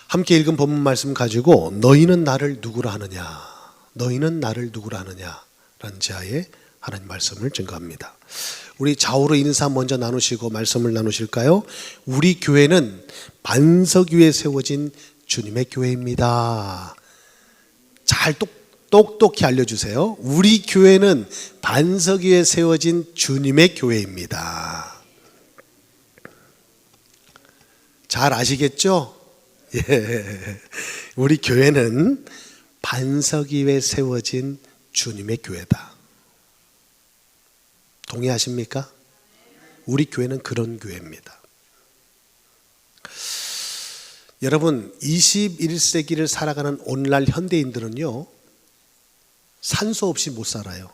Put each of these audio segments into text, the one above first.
함께 읽은 본문 말씀 가지고 너희는 나를 누구라 하느냐, 너희는 나를 누구라 하느냐 라는 제하에 하나님 말씀을 증거합니다. 우리 좌우로 인사 먼저 나누시고 말씀을 나누실까요? 우리 교회는 반석 위에 세워진 주님의 교회입니다. 잘 똑똑히 알려주세요. 우리 교회는 반석 위에 세워진 주님의 교회입니다. 잘 아시겠죠? 예. 우리 교회는 반석 위에 세워진 주님의 교회다. 동의하십니까? 우리 교회는 그런 교회입니다. 여러분, 21세기를 살아가는 오늘날 현대인들은요, 산소 없이 못 살아요.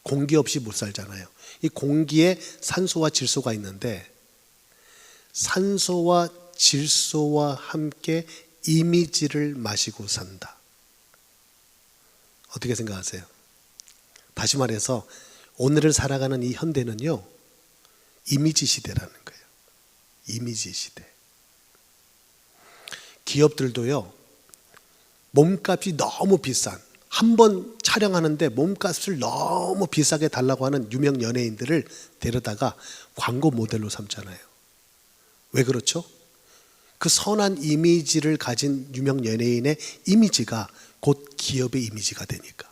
공기 없이 못 살잖아요. 이 공기에 산소와 질소가 있는데, 산소와 질소와 함께 이미지를 마시고 산다. 어떻게 생각하세요? 다시 말해서 오늘을 살아가는 이 현대는요, 이미지 시대라는 거예요. 이미지 시대. 기업들도요, 몸값이 너무 비싼, 한 번 촬영하는데 몸값을 너무 비싸게 달라고 하는 유명 연예인들을 데려다가 광고 모델로 삼잖아요. 왜 그렇죠? 그 선한 이미지를 가진 유명 연예인의 이미지가 곧 기업의 이미지가 되니까.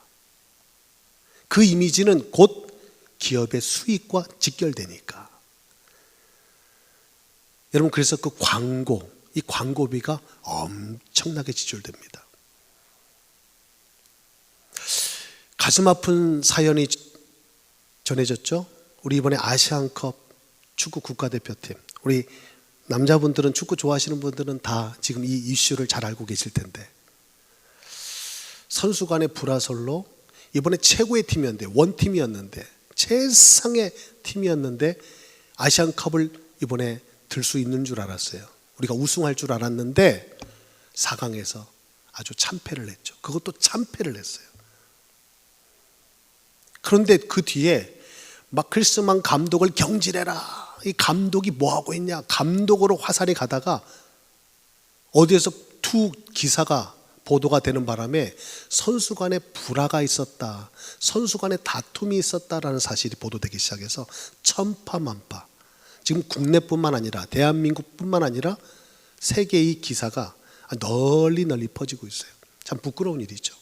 그 이미지는 곧 기업의 수익과 직결되니까. 여러분, 그래서 그 광고, 이 광고비가 엄청나게 지출됩니다. 가슴 아픈 사연이 전해졌죠? 우리 이번에 아시안컵 축구 국가대표팀, 우리 남자분들은, 축구 좋아하시는 분들은 다 지금 이 이슈를 잘 알고 계실 텐데, 선수 간의 불화설로 이번에 최고의 팀이었는데, 원팀이었는데, 최상의 팀이었는데 아시안컵을 이번에 들 수 있는 줄 알았어요. 우리가 우승할 줄 알았는데 4강에서 아주 참패를 했죠. 그것도 참패를 했어요. 그런데 그 뒤에 막 크리스만 감독을 경질해라, 이 감독이 뭐하고 있냐, 감독으로 화살이 가다가 어디에서 투 기사가 보도가 되는 바람에 선수 간에 불화가 있었다, 선수 간에 다툼이 있었다라는 사실이 보도되기 시작해서 천파만파, 지금 국내뿐만 아니라 대한민국뿐만 아니라 세계의 이 기사가 널리 퍼지고 있어요. 참 부끄러운 일이죠.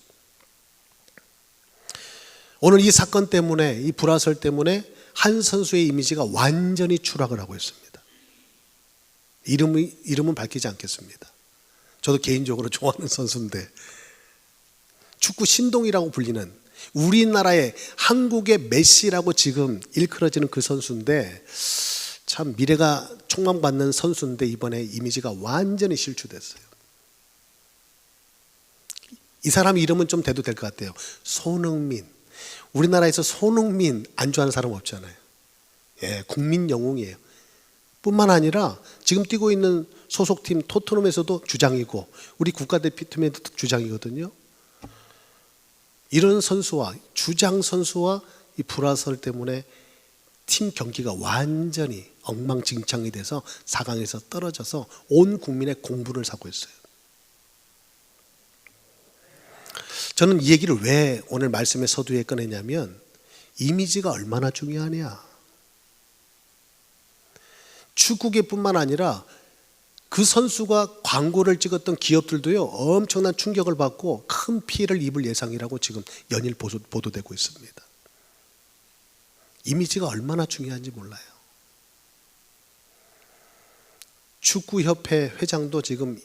오늘 이 사건 때문에, 이 불화설 때문에 한 선수의 이미지가 완전히 추락을 하고 있습니다. 이름은 밝히지 않겠습니다. 저도 개인적으로 좋아하는 선수인데, 축구 신동이라고 불리는 우리나라의, 한국의 메시라고 지금 일컬어지는 그 선수인데, 참 미래가 촉망받는 선수인데 이번에 이미지가 완전히 실추됐어요. 이 사람 이름은 좀 대도 될 것 같아요. 손흥민. 우리나라에서 손흥민 안 좋아하는 사람 없잖아요. 예, 국민 영웅이에요. 뿐만 아니라 지금 뛰고 있는 소속팀 토트넘에서도 주장이고 우리 국가대표팀에도 주장이거든요. 이런 선수와, 주장 선수와 이 불화설 때문에 팀 경기가 완전히 엉망진창이 돼서 4강에서 떨어져서 온 국민의 공분을 사고 있어요. 저는 이 얘기를 왜 오늘 말씀의 서두에 꺼내냐면, 이미지가 얼마나 중요하냐. 축구계뿐만 아니라 그 선수가 광고를 찍었던 기업들도요, 엄청난 충격을 받고 큰 피해를 입을 예상이라고 지금 연일 보도되고 있습니다. 이미지가 얼마나 중요한지 몰라요. 축구협회 회장도 지금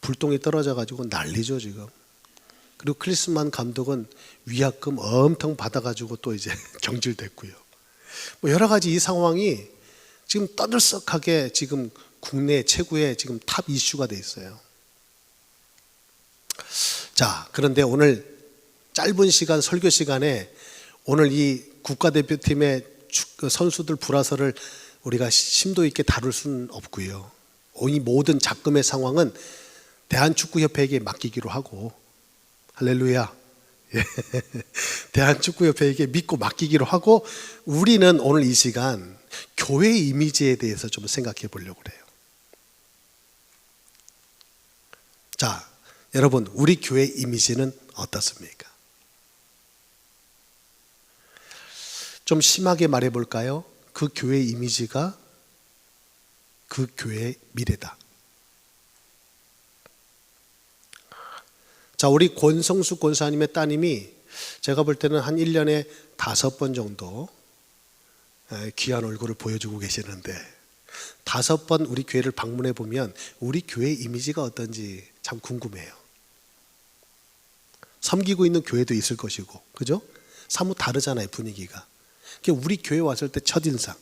불똥이 떨어져가지고 난리죠 지금. 그리고 클리스만 감독은 위약금 엄청 받아가지고 또 이제 경질됐고요. 뭐 여러 가지 이 상황이 지금 떠들썩하게 지금 국내 최고의 지금 탑 이슈가 돼 있어요. 자, 그런데 오늘 짧은 시간, 설교 시간에 오늘 이 국가대표팀의 선수들 불화설을 우리가 심도 있게 다룰 수는 없고요. 이 모든 잡금의 상황은 대한축구협회에게 맡기기로 하고, 할렐루야. 예. 대한축구협회에게 믿고 맡기기로 하고, 우리는 오늘 이 시간 교회 이미지에 대해서 좀 생각해 보려고 그래요. 여러분, 우리 교회 이미지는 어떻습니까? 좀 심하게 말해볼까요? 그 교회 이미지가 그 교회의 미래다. 자, 우리 권성수 권사님의 따님이 제가 볼 때는 한 1년에 5번 정도 귀한 얼굴을 보여주고 계시는데, 5번 우리 교회를 방문해 보면 우리 교회 이미지가 어떤지 참 궁금해요. 섬기고 있는 교회도 있을 것이고, 그죠? 사뭇 다르잖아요, 분위기가. 우리 교회 왔을 때 첫인상,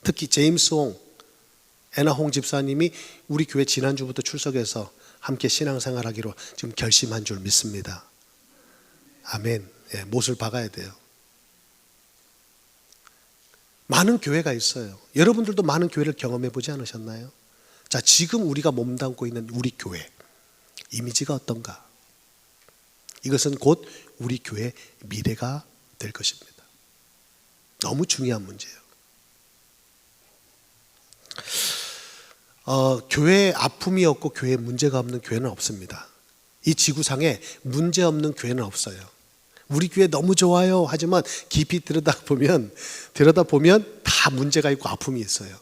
특히 제임스 홍, 애나 홍 집사님이 우리 교회 지난주부터 출석해서 함께 신앙생활하기로 지금 결심한 줄 믿습니다. 아멘. 예, 못을 박아야 돼요. 많은 교회가 있어요. 여러분들도 많은 교회를 경험해 보지 않으셨나요? 자, 지금 우리가 몸담고 있는 우리 교회 이미지가 어떤가? 이것은 곧 우리 교회의 미래가 될 것입니다. 너무 중요한 문제예요. 교회에 아픔이 없고 교회에 문제가 없는 교회는 없습니다. 이 지구상에 문제 없는 교회는 없어요. 우리 교회 너무 좋아요 하지만 깊이 들여다보면 다 문제가 있고 아픔이 있어요.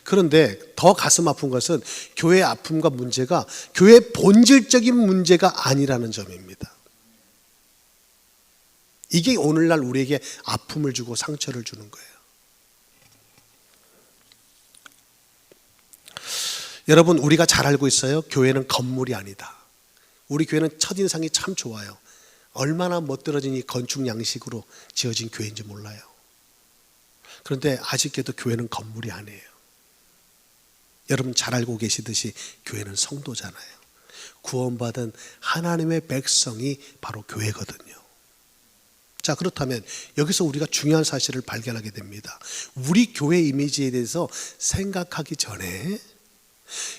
그런데 더 가슴 아픈 것은 교회의 아픔과 문제가 교회의 본질적인 문제가 아니라는 점입니다. 이게 오늘날 우리에게 아픔을 주고 상처를 주는 거예요. 여러분, 우리가 잘 알고 있어요. 교회는 건물이 아니다. 우리 교회는 첫인상이 참 좋아요. 얼마나 멋들어진 이 건축 양식으로 지어진 교회인지 몰라요. 그런데 아쉽게도 교회는 건물이 아니에요. 여러분 잘 알고 계시듯이 교회는 성도잖아요. 구원받은 하나님의 백성이 바로 교회거든요. 자, 그렇다면 여기서 우리가 중요한 사실을 발견하게 됩니다. 우리 교회 이미지에 대해서 생각하기 전에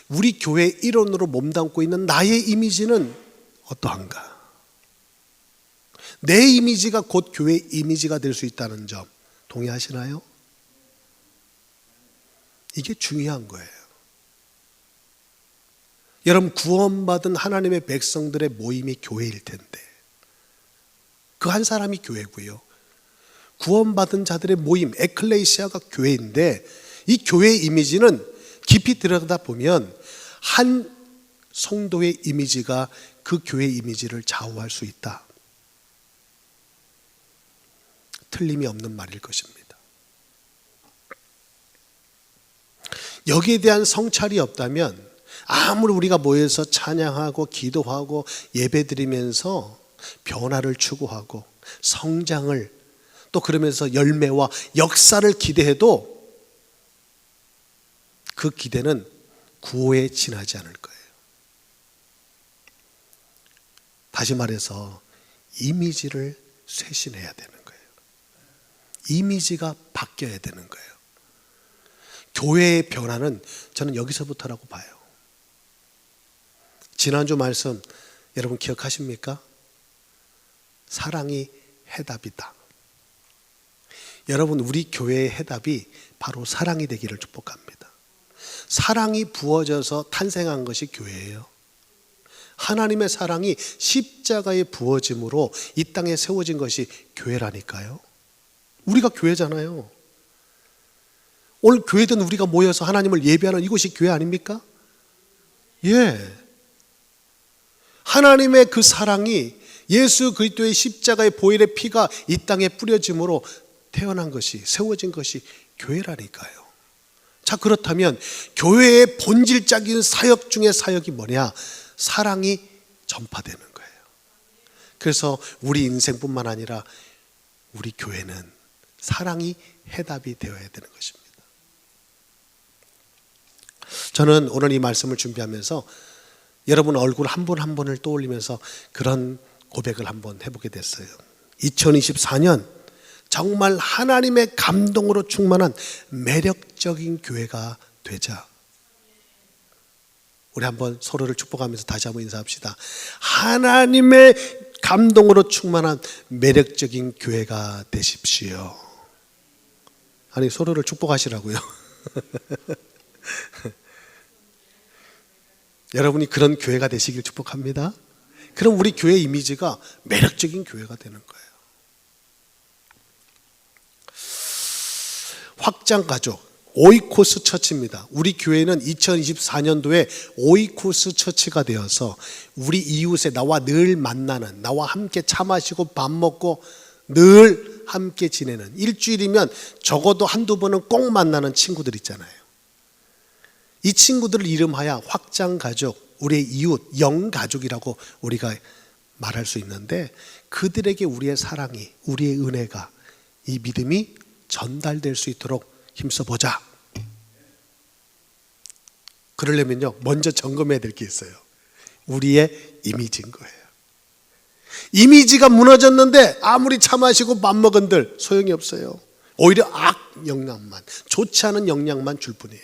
우리 교회 일원으로 몸담고 있는 나의 이미지는 어떠한가? 내 이미지가 곧 교회 이미지가 될 수 있다는 점 동의하시나요? 이게 중요한 거예요. 여러분, 구원받은 하나님의 백성들의 모임이 교회일 텐데 그 한 사람이 교회고요. 구원받은 자들의 모임, 에클레시아가 교회인데 이 교회의 이미지는 깊이 들여다보면 한 성도의 이미지가 그 교회의 이미지를 좌우할 수 있다. 틀림이 없는 말일 것입니다. 여기에 대한 성찰이 없다면 아무리 우리가 모여서 찬양하고 기도하고 예배드리면서 변화를 추구하고 성장을 또 그러면서 열매와 역사를 기대해도 그 기대는 구호에 지나지 않을 거예요. 다시 말해서 이미지를 쇄신해야 되는 거예요. 이미지가 바뀌어야 되는 거예요. 교회의 변화는 저는 여기서부터라고 봐요. 지난주 말씀 여러분 기억하십니까? 사랑이 해답이다. 여러분, 우리 교회의 해답이 바로 사랑이 되기를 축복합니다. 사랑이 부어져서 탄생한 것이 교회예요. 하나님의 사랑이 십자가에 부어짐으로 이 땅에 세워진 것이 교회라니까요. 우리가 교회잖아요. 오늘 교회든 우리가 모여서 하나님을 예배하는 이곳이 교회 아닙니까? 예. 하나님의 그 사랑이 예수 그리스도의 십자가의 보혈의 피가 이 땅에 뿌려짐으로 태어난 것이, 세워진 것이 교회라니까요. 자, 그렇다면 교회의 본질적인 사역 중에 사역이 뭐냐? 사랑이 전파되는 거예요. 그래서 우리 인생뿐만 아니라 우리 교회는 사랑이 해답이 되어야 되는 것입니다. 저는 오늘 이 말씀을 준비하면서 여러분 얼굴 한 분 한 분을 떠올리면서 그런 고백을 한번 해보게 됐어요. 2024년 정말 하나님의 감동으로 충만한 매력적인 교회가 되자. 우리 한번 서로를 축복하면서 다시 한번 인사합시다. 하나님의 감동으로 충만한 매력적인 교회가 되십시오. 아니, 서로를 축복하시라고요. 여러분이 그런 교회가 되시길 축복합니다. 그럼 우리 교회 이미지가 매력적인 교회가 되는 거예요. 확장 가족, 오이코스 처치입니다. 우리 교회는 2024년도에 오이코스 처치가 되어서 우리 이웃에 나와 늘 만나는, 나와 함께 차 마시고 밥 먹고 늘 함께 지내는, 일주일이면 적어도 한두 번은 꼭 만나는 친구들 있잖아요. 이 친구들을 이름하여 확장 가족, 우리의 이웃, 영가족이라고 우리가 말할 수 있는데, 그들에게 우리의 사랑이, 우리의 은혜가, 이 믿음이 전달될 수 있도록 힘써보자. 그러려면요, 먼저 점검해야 될 게 있어요. 우리의 이미지인 거예요. 이미지가 무너졌는데 아무리 차 마시고 밥 먹은들 소용이 없어요. 오히려 악 영향만, 좋지 않은 영향만 줄 뿐이에요.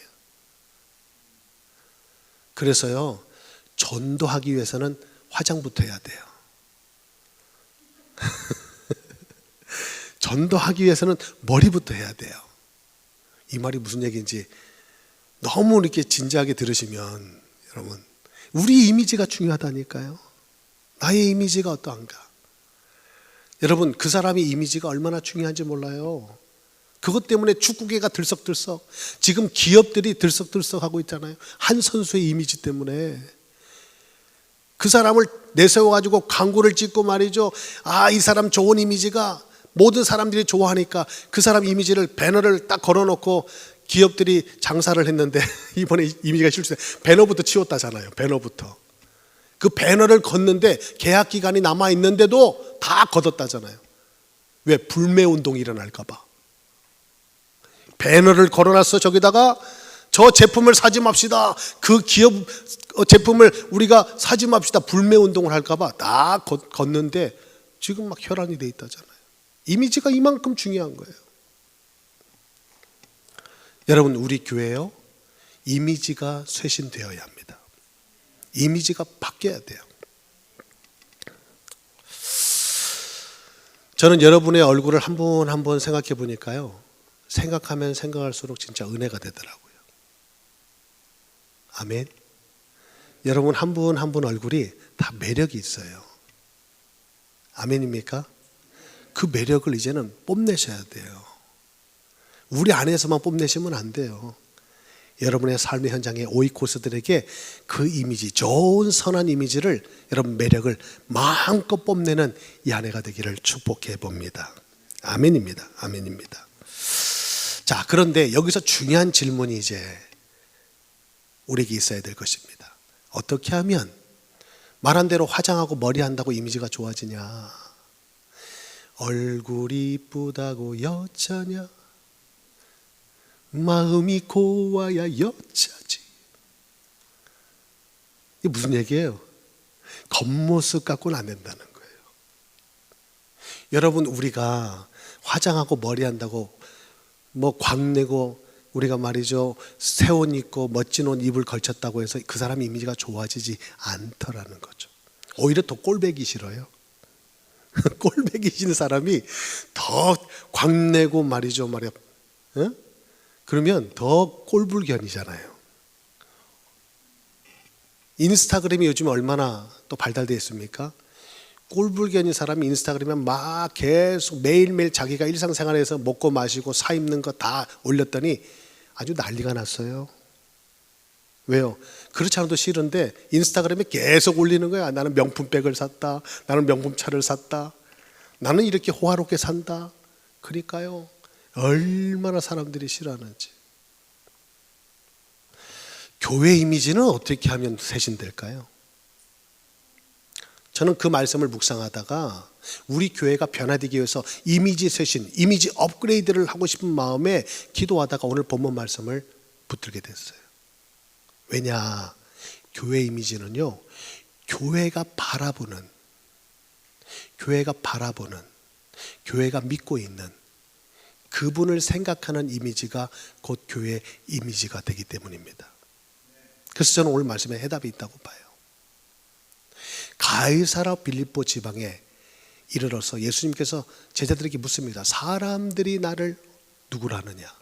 그래서요, 전도하기 위해서는 화장부터 해야 돼요. 전도하기 위해서는 머리부터 해야 돼요. 이 말이 무슨 얘기인지 너무 이렇게 진지하게 들으시면, 여러분, 우리 이미지가 중요하다니까요. 나의 이미지가 어떠한가? 여러분, 그 사람의 이미지가 얼마나 중요한지 몰라요. 그것 때문에 축구계가 들썩들썩, 지금 기업들이 들썩들썩하고 있잖아요. 한 선수의 이미지 때문에. 그 사람을 내세워가지고 광고를 찍고 말이죠. 아, 이 사람 좋은 이미지가, 모든 사람들이 좋아하니까 그 사람 이미지를, 배너를 딱 걸어놓고 기업들이 장사를 했는데 이번에 이미지가 실수돼 배너부터 치웠다잖아요. 배너부터. 그 배너를 걷는데 계약 기간이 남아있는데도 다 걷었다잖아요. 왜? 불매운동이 일어날까 봐. 배너를 걸어놨어. 저기다가 저 제품을 사지 맙시다. 그 기업 제품을 우리가 사지 맙시다. 불매운동을 할까 봐 다 걷는데 지금 막 혈안이 돼 있다잖아요. 이미지가 이만큼 중요한 거예요. 여러분, 우리 교회요, 이미지가 쇄신되어야 합니다. 이미지가 바뀌어야 돼요. 저는 여러분의 얼굴을 한 분 한 분 생각해 보니까요, 생각하면 생각할수록 진짜 은혜가 되더라고요. 아멘. 여러분 한 분 한 분 얼굴이 다 매력이 있어요. 아멘입니까? 그 매력을 이제는 뽐내셔야 돼요. 우리 안에서만 뽐내시면 안 돼요. 여러분의 삶의 현장의 오이코스들에게 그 이미지, 좋은 선한 이미지를, 여러분 매력을 마음껏 뽐내는 이 한 해가 되기를 축복해 봅니다. 아멘입니다. 아멘입니다. 자, 그런데 여기서 중요한 질문이 이제 우리에게 있어야 될 것입니다. 어떻게 하면 말한 대로 화장하고 머리 한다고 이미지가 좋아지냐? 얼굴이 이쁘다고 여자냐? 마음이 고와야 여자지. 이게 무슨 얘기예요? 겉모습 갖고는 안 된다는 거예요. 여러분, 우리가 화장하고 머리 한다고 뭐 광내고 우리가 말이죠, 새 옷 입고 멋진 옷 입을 걸쳤다고 해서 그 사람 이미지가 좋아지지 않더라는 거죠. 오히려 더 꼴배기 싫어요. 꼴배기 싫은 사람이 더 광내고 말이죠, 말이야. 응? 그러면 더 꼴불견이잖아요. 인스타그램이 요즘 얼마나 또 발달되어 있습니까? 꼴불견인 사람이 인스타그램에 막 계속 매일매일 자기가 일상생활에서 먹고 마시고 사 입는 거 다 올렸더니 아주 난리가 났어요. 왜요? 그렇지 않아도 싫은데 인스타그램에 계속 올리는 거야. 나는 명품백을 샀다. 나는 명품차를 샀다. 나는 이렇게 호화롭게 산다. 그러니까요, 얼마나 사람들이 싫어하는지. 교회 이미지는 어떻게 하면 쇄신될까요? 저는 그 말씀을 묵상하다가 우리 교회가 변화되기 위해서 이미지 쇄신, 이미지 업그레이드를 하고 싶은 마음에 기도하다가 오늘 본문 말씀을 붙들게 됐어요. 왜냐? 교회 이미지는요, 교회가 바라보는, 교회가 믿고 있는 그분을 생각하는 이미지가 곧 교회의 이미지가 되기 때문입니다. 그래서 저는 오늘 말씀에 해답이 있다고 봐요. 가이사라 빌립보 지방에 이르러서 예수님께서 제자들에게 묻습니다. 사람들이 나를 누구라느냐?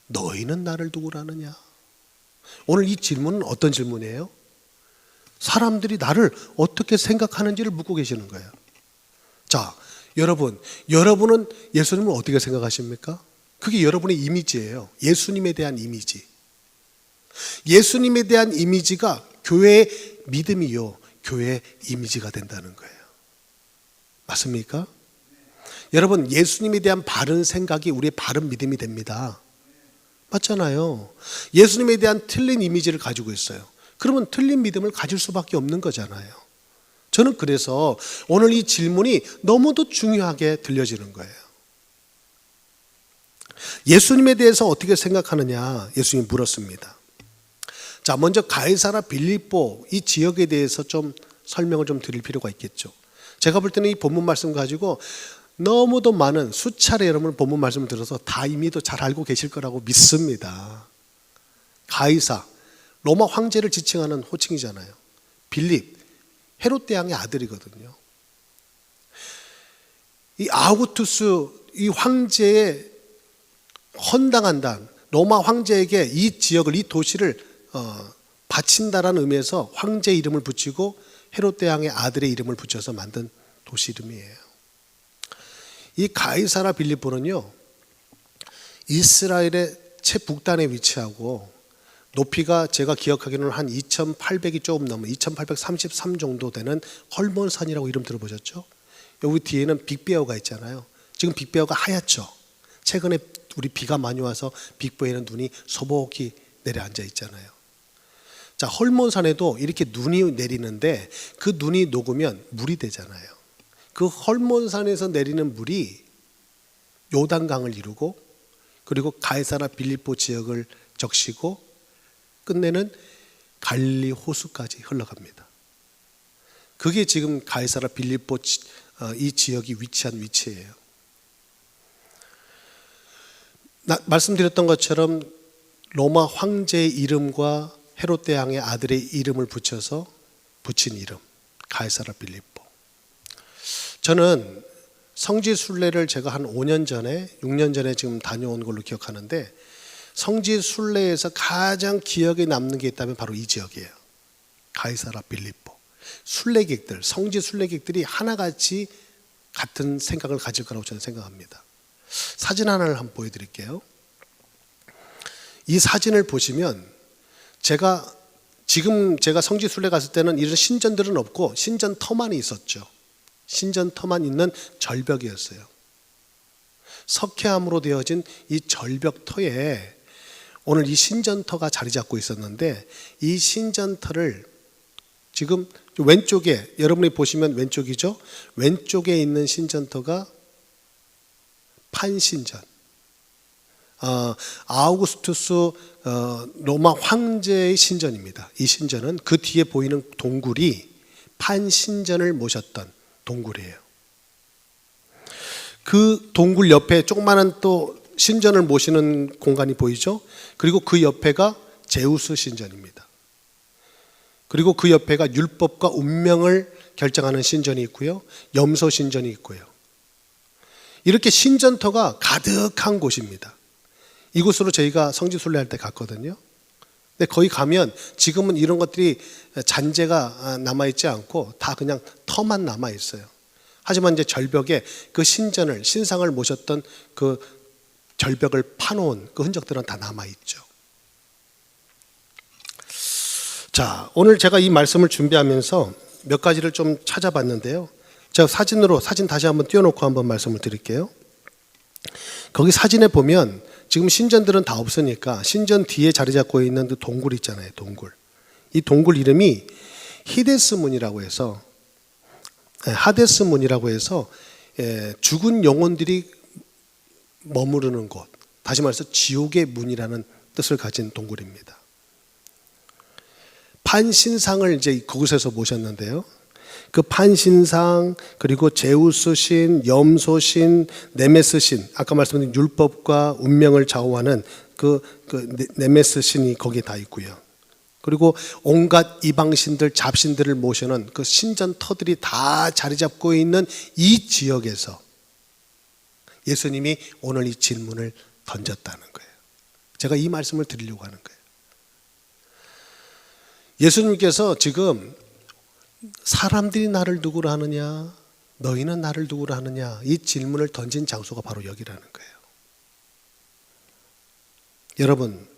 너희는 나를 누구라느냐? 오늘 이 질문은 어떤 질문이에요? 사람들이 나를 어떻게 생각하는지를 묻고 계시는 거예요. 자, 여러분은 예수님을 어떻게 생각하십니까? 그게 여러분의 이미지예요. 예수님에 대한 이미지. 예수님에 대한 이미지가 교회의 믿음이요, 교회의 이미지가 된다는 거예요. 맞습니까? 여러분, 예수님에 대한 바른 생각이 우리의 바른 믿음이 됩니다. 맞잖아요. 예수님에 대한 틀린 이미지를 가지고 있어요. 그러면 틀린 믿음을 가질 수밖에 없는 거잖아요. 저는 그래서 오늘 이 질문이 너무도 중요하게 들려지는 거예요. 예수님에 대해서 어떻게 생각하느냐 예수님이 물었습니다. 자, 먼저 가이사라 빌립보 이 지역에 대해서 좀 설명을 좀 드릴 필요가 있겠죠. 제가 볼 때는 이 본문 말씀 가지고 너무도 많은 수차례 여러분 본문 말씀을 들어서 다 이미도 잘 알고 계실 거라고 믿습니다. 가이사, 로마 황제를 지칭하는 호칭이잖아요. 빌립, 헤롯 대왕의 아들이거든요. 이 아우구투스 이 황제의 헌당한다, 로마 황제에게 이 지역을, 이 도시를 바친다라는 의미에서 황제 이름을 붙이고 헤롯 대왕의 아들의 이름을 붙여서 만든 도시 이름이에요. 이 가이사라 빌립보는요, 이스라엘의 최북단에 위치하고 높이가 제가 기억하기로는 한 2800이 조금 넘은 2833 정도 되는 헐몬산이라고 이름 들어보셨죠? 여기 뒤에는 빅베어가 있잖아요. 지금 빅베어가 하얗죠. 최근에 우리 비가 많이 와서 빅베어에는 눈이 소복히 내려앉아 있잖아요. 자, 헐몬산에도 이렇게 눈이 내리는데 그 눈이 녹으면 물이 되잖아요. 그 헐몬산에서 내리는 물이 요단강을 이루고 그리고 가이사라 빌립보 지역을 적시고 끝내는 갈릴리 호수까지 흘러갑니다. 그게 지금 가이사라 빌립보 이 지역이 위치한 위치예요. 말씀드렸던 것처럼 로마 황제의 이름과 헤롯 대왕의 아들의 이름을 붙여서 붙인 이름 가이사라 빌립보. 저는 성지 순례를 제가 한 5년 전에 6년 전에 지금 다녀온 걸로 기억하는데 성지 순례에서 가장 기억에 남는 게 있다면 바로 이 지역이에요. 가이사라 빌립보. 순례객들, 성지 순례객들이 하나같이 같은 생각을 가질 거라고 저는 생각합니다. 사진 하나를 한번 보여드릴게요. 이 사진을 보시면 제가 성지 순례 갔을 때는 이런 신전들은 없고 신전터만 있었죠. 신전터만 있는 절벽이었어요. 석회암으로 되어진 이 절벽터에 오늘 이 신전터가 자리 잡고 있었는데 이 신전터를 지금 왼쪽에 여러분이 보시면 왼쪽이죠. 왼쪽에 있는 신전터가 판신전. 아우구스투스 로마 황제의 신전입니다. 이 신전은 그 뒤에 보이는 동굴이 판신전을 모셨던 동굴이에요. 그 동굴 옆에 조그마한 또 신전을 모시는 공간이 보이죠? 그리고 그 옆에가 제우스 신전입니다. 그리고 그 옆에가 율법과 운명을 결정하는 신전이 있고요. 염소 신전이 있고요. 이렇게 신전터가 가득한 곳입니다. 이곳으로 저희가 성지 순례할 때 갔거든요. 근데 거기 가면 지금은 이런 것들이 잔재가 남아있지 않고 다 그냥 터만 남아있어요. 하지만 이제 절벽에 그 신상을 모셨던 그 절벽을 파놓은 그 흔적들은 다 남아있죠. 자, 오늘 제가 이 말씀을 준비하면서 몇 가지를 좀 찾아봤는데요. 제가 사진 다시 한번 띄워놓고 한번 말씀을 드릴게요. 거기 사진에 보면 지금 신전들은 다 없으니까 신전 뒤에 자리 잡고 있는 그 동굴 있잖아요. 동굴. 이 동굴 이름이 히데스문이라고 해서 하데스문이라고 해서 죽은 영혼들이 머무르는 곳, 다시 말해서 지옥의 문이라는 뜻을 가진 동굴입니다. 판신상을 이제 그곳에서 모셨는데요. 그 판신상, 그리고 제우스 신, 염소 신, 네메스 신, 아까 말씀드린 율법과 운명을 좌우하는 그 네메스 신이 거기에 다 있고요. 그리고 온갖 이방신들, 잡신들을 모셔놓은 그 신전터들이 다 자리 잡고 있는 이 지역에서 예수님이 오늘 이 질문을 던졌다는 거예요. 제가 이 말씀을 드리려고 하는 거예요. 예수님께서 지금 사람들이 나를 누구로 하느냐, 너희는 나를 누구로 하느냐, 이 질문을 던진 장소가 바로 여기라는 거예요. 여러분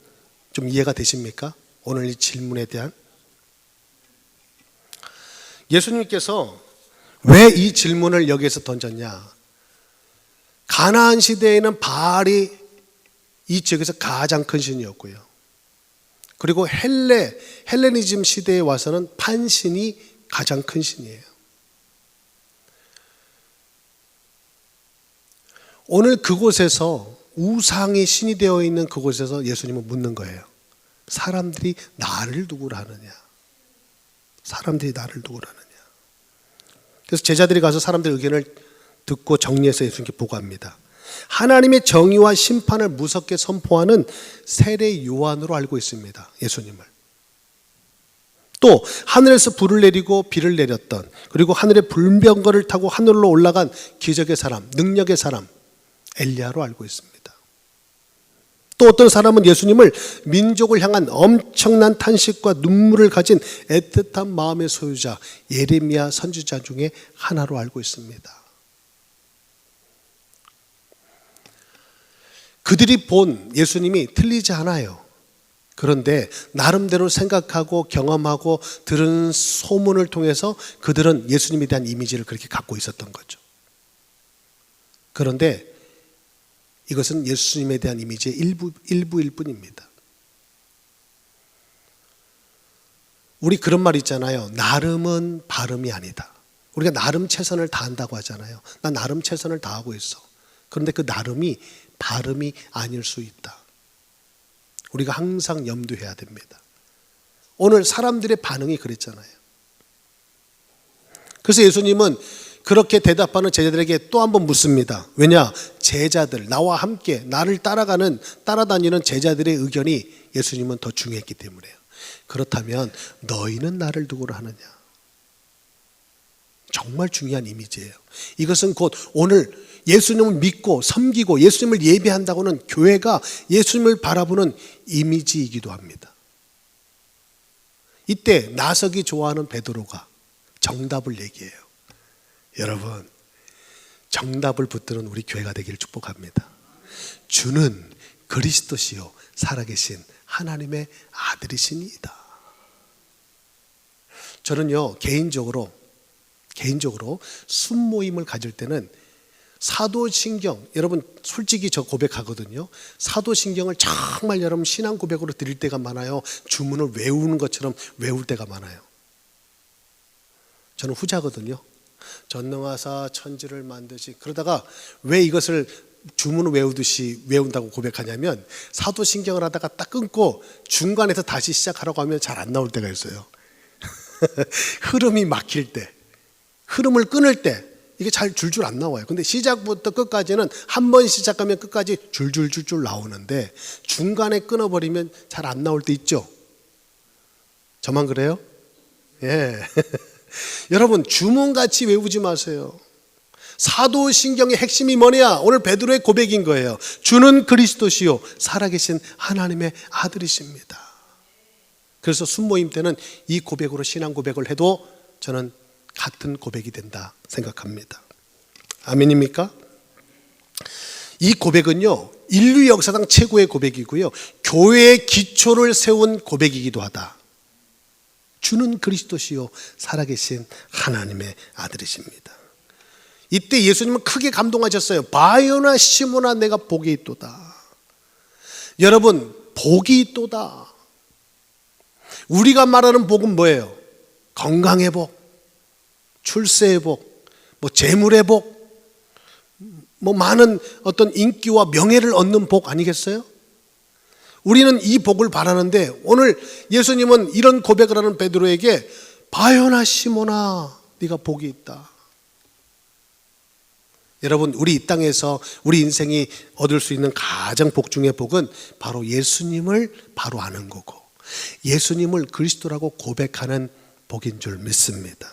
좀 이해가 되십니까? 오늘 이 질문에 대한 예수님께서 왜 이 질문을 여기에서 던졌냐? 가나안 시대에는 바알이 이 지역에서 가장 큰 신이었고요. 그리고 헬레니즘 시대에 와서는 판신이 가장 큰 신이에요. 오늘 그곳에서 우상이 신이 되어 있는 그곳에서 예수님은 묻는 거예요. 사람들이 나를 누구로 하느냐? 사람들이 나를 누구로 하느냐? 그래서 제자들이 가서 사람들의 의견을 듣고 정리해서 예수님께 보고합니다. 하나님의 정의와 심판을 무섭게 선포하는 세례 요한으로 알고 있습니다. 예수님을. 또 하늘에서 불을 내리고 비를 내렸던, 그리고 하늘의 불병거를 타고 하늘로 올라간 기적의 사람, 능력의 사람 엘리야로 알고 있습니다. 또 어떤 사람은 예수님을 민족을 향한 엄청난 탄식과 눈물을 가진 애틋한 마음의 소유자 예레미야 선지자 중에 하나로 알고 있습니다. 그들이 본 예수님이 틀리지 않아요. 그런데 나름대로 생각하고 경험하고 들은 소문을 통해서 그들은 예수님에 대한 이미지를 그렇게 갖고 있었던 거죠. 그런데 이것은 예수님에 대한 이미지의 일부일 뿐입니다. 우리 그런 말 있잖아요. 나름은 발음이 아니다. 우리가 나름 최선을 다한다고 하잖아요. 나 나름 최선을 다하고 있어. 그런데 그 나름이 발음이 아닐 수 있다. 우리가 항상 염두해야 됩니다. 오늘 사람들의 반응이 그랬잖아요. 그래서 예수님은 그렇게 대답하는 제자들에게 또 한 번 묻습니다. 왜냐? 제자들, 나와 함께 나를 따라다니는 제자들의 의견이 예수님은 더 중요했기 때문에요. 그렇다면 너희는 나를 누구로 하느냐? 정말 중요한 이미지예요. 이것은 곧 오늘 예수님을 믿고 섬기고 예수님을 예배한다고는 교회가 예수님을 바라보는 이미지이기도 합니다. 이때 나서기 좋아하는 베드로가 정답을 얘기해요. 여러분, 정답을 붙드는 우리 교회가 되기를 축복합니다. 주는 그리스도시요 살아계신 하나님의 아들이시니이다. 저는요 개인적으로 순모임을 가질 때는 사도신경, 여러분 솔직히 저 고백하거든요. 사도신경을 정말 여러분 신앙 고백으로 드릴 때가 많아요. 주문을 외우는 것처럼 외울 때가 많아요. 저는 후자거든요. 전능하사 천지를 만드시, 그러다가 왜 이것을 주문을 외우듯이 외운다고 고백하냐면 사도신경을 하다가 딱 끊고 중간에서 다시 시작하라고 하면 잘 안 나올 때가 있어요. 흐름이 막힐 때, 흐름을 끊을 때 이게 잘 줄줄 안 나와요. 근데 시작부터 끝까지는 한 번 시작하면 끝까지 줄줄 나오는데 중간에 끊어버리면 잘 안 나올 때 있죠. 저만 그래요? 예. 여러분 주문같이 외우지 마세요. 사도신경의 핵심이 뭐냐? 오늘 베드로의 고백인 거예요. 주는 그리스도시요 살아계신 하나님의 아들이십니다. 그래서 순모임 때는 이 고백으로 신앙 고백을 해도 저는 같은 고백이 된다 생각합니다. 아멘입니까? 이 고백은요 인류 역사상 최고의 고백이고요 교회의 기초를 세운 고백이기도 하다. 주는 그리스도시요 살아계신 하나님의 아들이십니다. 이때 예수님은 크게 감동하셨어요. 바요나 시모나 내가 복이 있도다. 여러분 복이 있도다. 우리가 말하는 복은 뭐예요? 건강의 복, 출세의 복, 재물의 복, 많은 어떤 인기와 명예를 얻는 복 아니겠어요? 우리는 이 복을 바라는데 오늘 예수님은 이런 고백을 하는 베드로에게 바요나 시모나 네가 복이 있다. 여러분 우리 이 땅에서 우리 인생이 얻을 수 있는 가장 복 중의 복은 바로 예수님을 바로 아는 거고 예수님을 그리스도라고 고백하는 복인 줄 믿습니다.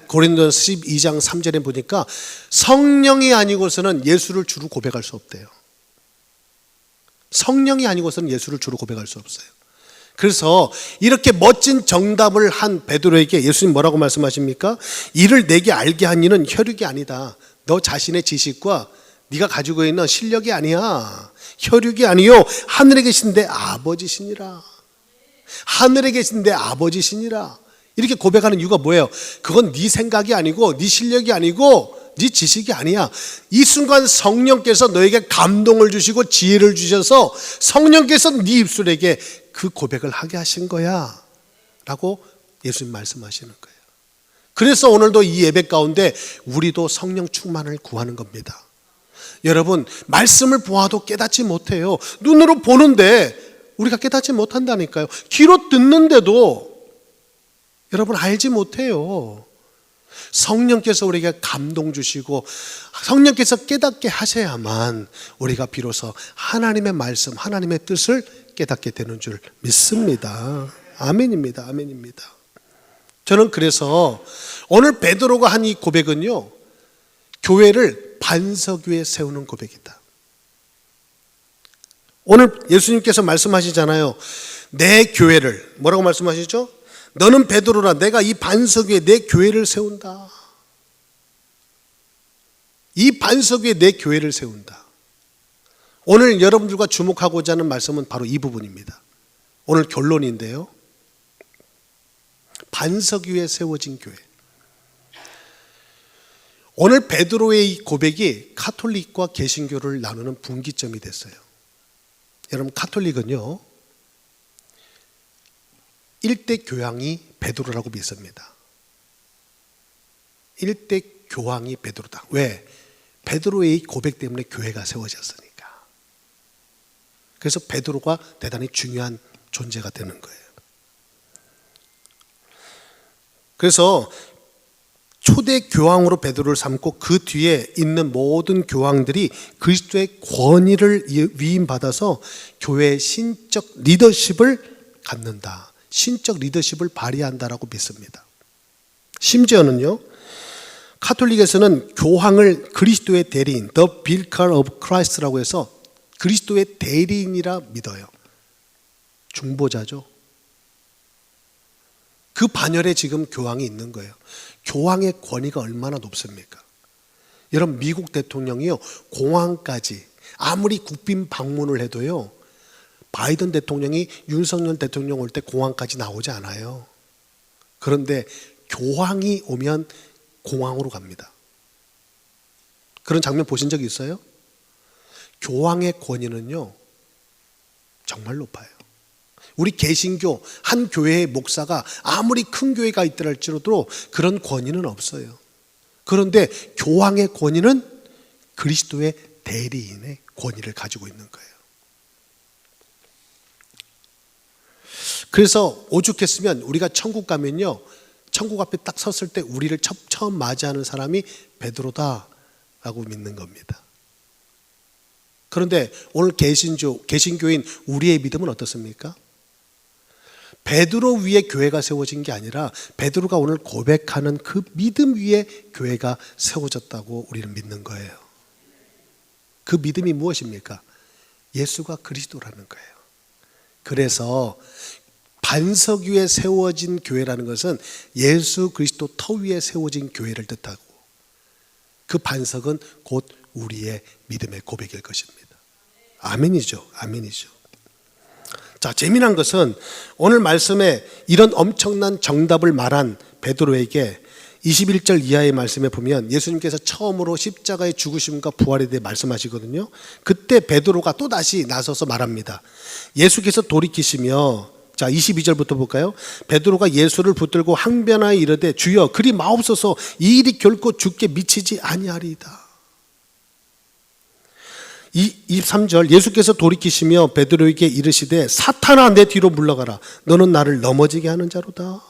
고린도서 12장 3절에 보니까 성령이 아니고서는 예수를 주로 고백할 수 없대요. 성령이 아니고서는 예수를 주로 고백할 수 없어요. 그래서 이렇게 멋진 정답을 한 베드로에게 예수님 뭐라고 말씀하십니까? 이를 내게 알게 한 이는 혈육이 아니다. 너 자신의 지식과 네가 가지고 있는 실력이 아니야. 혈육이 아니요 하늘에 계신 내 아버지시니라. 하늘에 계신 내 아버지시니라. 이렇게 고백하는 이유가 뭐예요? 그건 네 생각이 아니고 네 실력이 아니고 네 지식이 아니야. 이 순간 성령께서 너에게 감동을 주시고 지혜를 주셔서 성령께서 네 입술에게 그 고백을 하게 하신 거야 라고 예수님 말씀하시는 거예요. 그래서 오늘도 이 예배 가운데 우리도 성령 충만을 구하는 겁니다. 여러분, 말씀을 보아도 깨닫지 못해요. 눈으로 보는데 우리가 깨닫지 못한다니까요. 귀로 듣는데도 여러분 알지 못해요. 성령께서 우리에게 감동 주시고 성령께서 깨닫게 하셔야만 우리가 비로소 하나님의 말씀, 하나님의 뜻을 깨닫게 되는 줄 믿습니다. 아멘입니다. 아멘입니다. 저는 그래서 오늘 베드로가 한 이 고백은요, 교회를 반석 위에 세우는 고백이다. 오늘 예수님께서 말씀하시잖아요. 내 교회를 뭐라고 말씀하시죠? 너는 베드로라. 내가 이 반석 위에 내 교회를 세운다. 이 반석 위에 내 교회를 세운다. 오늘 여러분들과 주목하고자 하는 말씀은 바로 이 부분입니다. 오늘 결론인데요. 반석 위에 세워진 교회. 오늘 베드로의 이 고백이 카톨릭과 개신교를 나누는 분기점이 됐어요. 여러분, 카톨릭은요 1대 교황이 베드로라고 믿습니다. 1대 교황이 베드로다. 왜? 베드로의 고백 때문에 교회가 세워졌으니까. 그래서 베드로가 대단히 중요한 존재가 되는 거예요. 그래서 초대 교황으로 베드로를 삼고 그 뒤에 있는 모든 교황들이 그리스도의 권위를 위임받아서 교회의 신적 리더십을 갖는다. 신적 리더십을 발휘한다라고 믿습니다. 심지어는요, 카톨릭에서는 교황을 그리스도의 대리인, The Vicar of Christ라고 해서 그리스도의 대리인이라 믿어요. 중보자죠. 그 반열에 지금 교황이 있는 거예요. 교황의 권위가 얼마나 높습니까? 여러분, 미국 대통령이요, 공항까지 아무리 국빈 방문을 해도요, 바이든 대통령이 윤석열 대통령 올 때 공항까지 나오지 않아요. 그런데 교황이 오면 공항으로 갑니다. 그런 장면 보신 적 있어요? 교황의 권위는요 정말 높아요. 우리 개신교 한 교회의 목사가 아무리 큰 교회가 있더라 할지라도 그런 권위는 없어요. 그런데 교황의 권위는 그리스도의 대리인의 권위를 가지고 있는 거예요. 그래서 오죽했으면 우리가 천국 가면요, 천국 앞에 딱 섰을 때 우리를 처음 맞이하는 사람이 베드로다라고 믿는 겁니다. 그런데 오늘 개신교인 우리의 믿음은 어떻습니까? 베드로 위에 교회가 세워진 게 아니라 베드로가 오늘 고백하는 그 믿음 위에 교회가 세워졌다고 우리는 믿는 거예요. 그 믿음이 무엇입니까? 예수가 그리스도라는 거예요. 그래서 반석 위에 세워진 교회라는 것은 예수 그리스도 터 위에 세워진 교회를 뜻하고 그 반석은 곧 우리의 믿음의 고백일 것입니다. 아멘이죠. 아멘이죠. 자, 재미난 것은 오늘 말씀에 이런 엄청난 정답을 말한 베드로에게 21절 이하의 말씀에 보면 예수님께서 처음으로 십자가의 죽으심과 부활에 대해 말씀하시거든요. 그때 베드로가 또다시 나서서 말합니다. 예수께서 돌이키시며, 자 22절부터 볼까요? 베드로가 예수를 붙들고 항변하여 이르되 주여 그리 마옵소서, 이 일이 결코 주께 미치지 아니하리이다. 23절 예수께서 돌이키시며 베드로에게 이르시되 사탄아 내 뒤로 물러가라, 너는 나를 넘어지게 하는 자로다.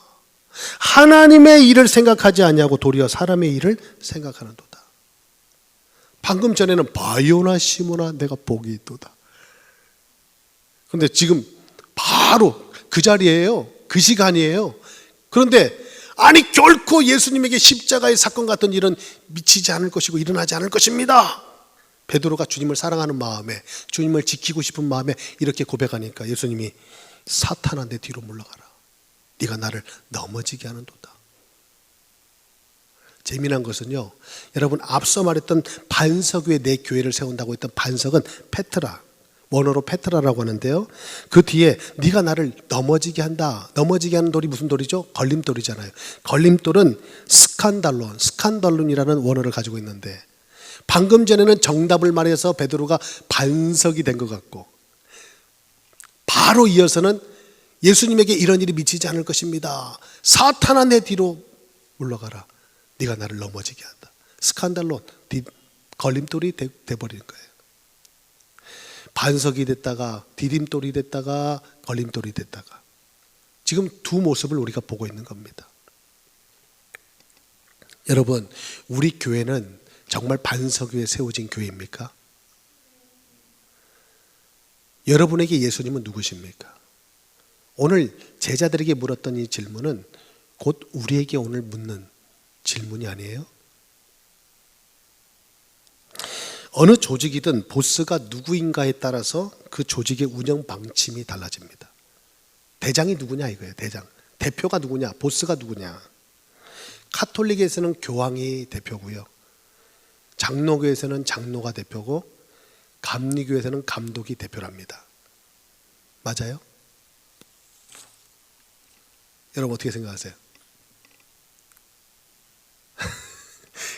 하나님의 일을 생각하지 아니하고 도리어 사람의 일을 생각하는도다. 방금 전에는 바요나 시모나 내가 복이 있도다. 그런데 지금 바로 그 자리예요. 그 시간이에요. 그런데 아니 결코 예수님에게 십자가의 사건 같은 일은 미치지 않을 것이고 일어나지 않을 것입니다. 베드로가 주님을 사랑하는 마음에, 주님을 지키고 싶은 마음에 이렇게 고백하니까 예수님이 사탄아 내 뒤로 물러가라. 네가 나를 넘어지게 하는도다. 재미난 것은요, 여러분 앞서 말했던 반석 위에 내 교회를 세운다고 했던 반석은 페트라, 원어로 페트라라고 하는데요, 그 뒤에 네가 나를 넘어지게 한다. 넘어지게 하는 돌이 무슨 돌이죠? 걸림돌이잖아요. 걸림돌은 스칸달론이라는 원어를 가지고 있는데, 방금 전에는 정답을 말해서 베드로가 반석이 된 것 같고, 바로 이어서는 예수님에게 이런 일이 미치지 않을 것입니다. 사탄아 내 뒤로 물러가라. 네가 나를 넘어지게 한다. 스칸달론, 걸림돌이 돼버리는 거예요. 반석이 됐다가 디딤돌이 됐다가 걸림돌이 됐다가, 지금 두 모습을 우리가 보고 있는 겁니다. 여러분, 우리 교회는 정말 반석 위에 세워진 교회입니까? 여러분에게 예수님은 누구십니까? 오늘 제자들에게 물었던 이 질문은 곧 우리에게 오늘 묻는 질문이 아니에요? 어느 조직이든 보스가 누구인가에 따라서 그 조직의 운영 방침이 달라집니다. 대장이 누구냐 이거예요. 대장. 대표가 누구냐, 보스가 누구냐. 카톨릭에서는 교황이 대표고요, 장로교에서는 장로가 대표고, 감리교에서는 감독이 대표랍니다. 맞아요? 여러분 어떻게 생각하세요?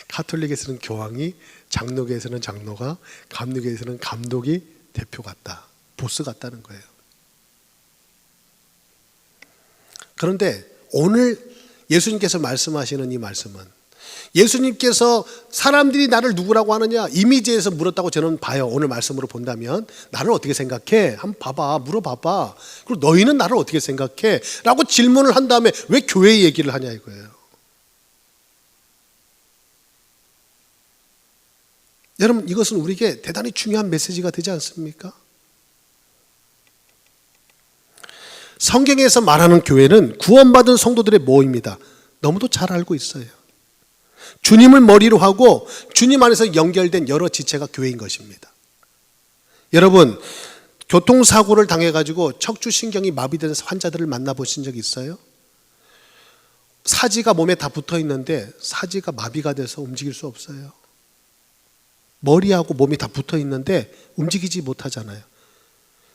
카톨릭에서는 교황이, 장로교에서는 장로가, 감리교에서는 감독이 대표 같다, 보스 같다는 거예요. 그런데 오늘 예수님께서 말씀하시는 이 말씀은, 예수님께서 사람들이 나를 누구라고 하느냐 이미지에서 물었다고 저는 봐요. 오늘 말씀으로 본다면 나를 어떻게 생각해? 한번 봐봐, 물어봐봐. 그리고 너희는 나를 어떻게 생각해? 라고 질문을 한 다음에 왜 교회 얘기를 하냐 이거예요. 여러분, 이것은 우리에게 대단히 중요한 메시지가 되지 않습니까? 성경에서 말하는 교회는 구원받은 성도들의 모임이다. 너무도 잘 알고 있어요. 주님을 머리로 하고 주님 안에서 연결된 여러 지체가 교회인 것입니다. 여러분, 교통사고를 당해가지고 척추신경이 마비된 환자들을 만나보신 적 있어요? 사지가 몸에 다 붙어 있는데 사지가 마비가 돼서 움직일 수 없어요. 머리하고 몸이 다 붙어 있는데 움직이지 못하잖아요.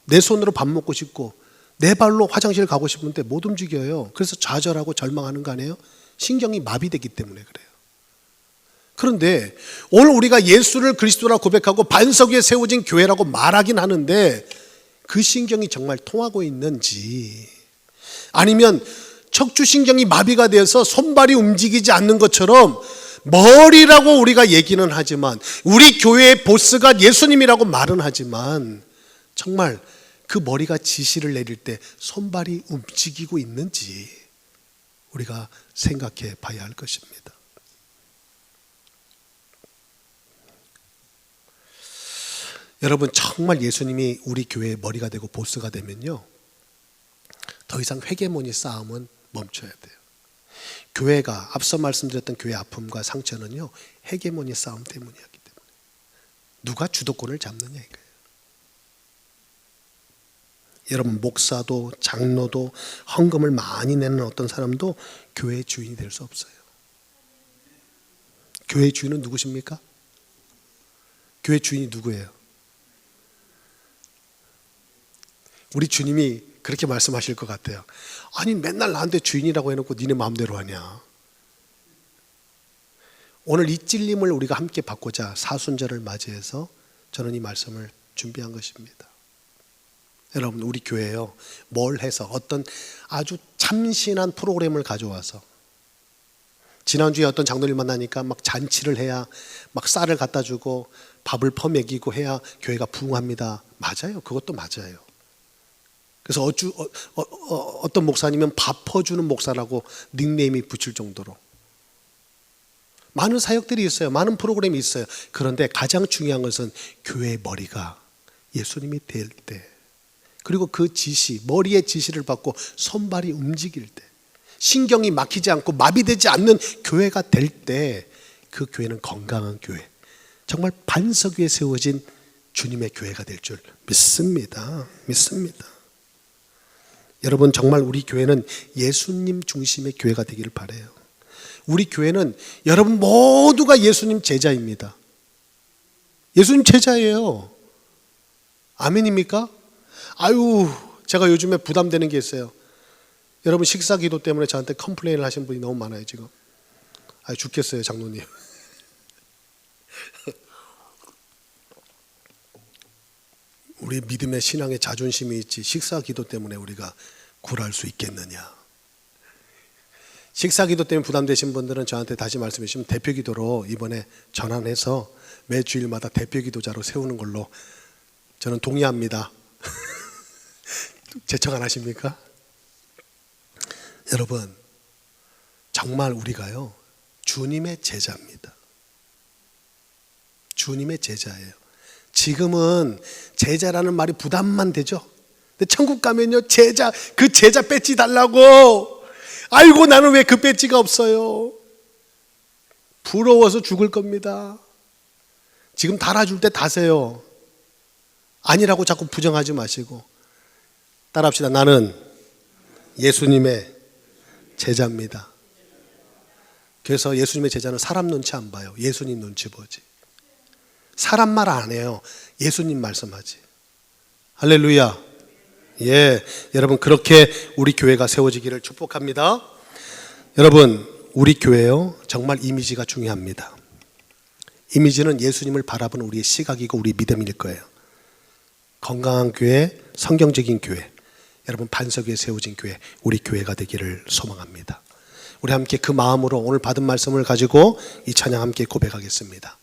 내 손으로 밥 먹고 싶고 내 발로 화장실 가고 싶은데 못 움직여요. 그래서 좌절하고 절망하는 거 아니에요? 신경이 마비되기 때문에 그래요. 그런데 오늘 우리가 예수를 그리스도라 고백하고 반석 위에 세워진 교회라고 말하긴 하는데, 그 신경이 정말 통하고 있는지, 아니면 척추신경이 마비가 되어서 손발이 움직이지 않는 것처럼 머리라고 우리가 얘기는 하지만, 우리 교회의 보스가 예수님이라고 말은 하지만, 정말 그 머리가 지시를 내릴 때 손발이 움직이고 있는지 우리가 생각해 봐야 할 것입니다. 여러분, 정말 예수님이 우리 교회의 머리가 되고 보스가 되면요, 더 이상 헤게모니 싸움은 멈춰야 돼요. 교회가, 앞서 말씀드렸던 교회 아픔과 상처는요, 헤게모니 싸움 때문이었기 때문에 누가 주도권을 잡느냐 이거예요. 여러분, 목사도 장로도 헌금을 많이 내는 어떤 사람도 교회의 주인이 될 수 없어요. 교회의 주인은 누구십니까? 교회 주인이 누구예요? 우리 주님이 그렇게 말씀하실 것 같아요. 아니, 맨날 나한테 주인이라고 해놓고 니네 마음대로 하냐. 오늘 이 찔림을 우리가 함께 받고자 사순절을 맞이해서 저는 이 말씀을 준비한 것입니다. 여러분, 우리 교회요, 뭘 해서 어떤 아주 참신한 프로그램을 가져와서, 지난주에 어떤 장로님 만나니까 막 잔치를 해야 막 쌀을 갖다 주고 밥을 퍼먹이고 해야 교회가 부흥합니다. 맞아요. 그것도 맞아요. 그래서 어떤 목사님은 밥 퍼주는 목사라고 닉네임이 붙일 정도로 많은 사역들이 있어요. 많은 프로그램이 있어요. 그런데 가장 중요한 것은 교회의 머리가 예수님이 될 때, 그리고 그 지시, 머리의 지시를 받고 손발이 움직일 때, 신경이 막히지 않고 마비되지 않는 교회가 될 때, 그 교회는 건강한 교회, 정말 반석 위에 세워진 주님의 교회가 될 줄 믿습니다. 믿습니다. 여러분 정말 우리 교회는 예수님 중심의 교회가 되기를 바라요. 우리 교회는 여러분 모두가 예수님 제자입니다. 예수님 제자예요. 아멘입니까? 아유, 제가 요즘에 부담되는 게 있어요. 여러분 식사 기도 때문에 저한테 컴플레인을 하신 분이 너무 많아요 지금. 아 죽겠어요 장로님. 우리 믿음의 신앙에 자존심이 있지 식사 기도 때문에 우리가 굴할 수 있겠느냐. 식사 기도 때문에 부담되신 분들은 저한테 다시 말씀해 주시면 대표 기도로 이번에 전환해서 매 주일마다 대표 기도자로 세우는 걸로 저는 동의합니다. 제청 안 하십니까? 여러분 정말 우리가요 주님의 제자입니다. 주님의 제자예요. 지금은 제자라는 말이 부담만 되죠. 근데 천국 가면요 제자, 그 제자 배지 달라고. 아이고 나는 왜 그 배지가 없어요. 부러워서 죽을 겁니다. 지금 달아줄 때 다세요. 아니라고 자꾸 부정하지 마시고 따라합시다. 나는 예수님의 제자입니다. 그래서 예수님의 제자는 사람 눈치 안 봐요. 예수님 눈치 보지. 사람 말 안 해요. 예수님 말씀하지. 할렐루야. 예, 여러분 그렇게 우리 교회가 세워지기를 축복합니다. 여러분 우리 교회요 정말 이미지가 중요합니다. 이미지는 예수님을 바라보는 우리의 시각이고 우리 믿음일 거예요. 건강한 교회, 성경적인 교회, 여러분 반석 위에 세워진 교회, 우리 교회가 되기를 소망합니다. 우리 함께 그 마음으로 오늘 받은 말씀을 가지고 이 찬양 함께 고백하겠습니다.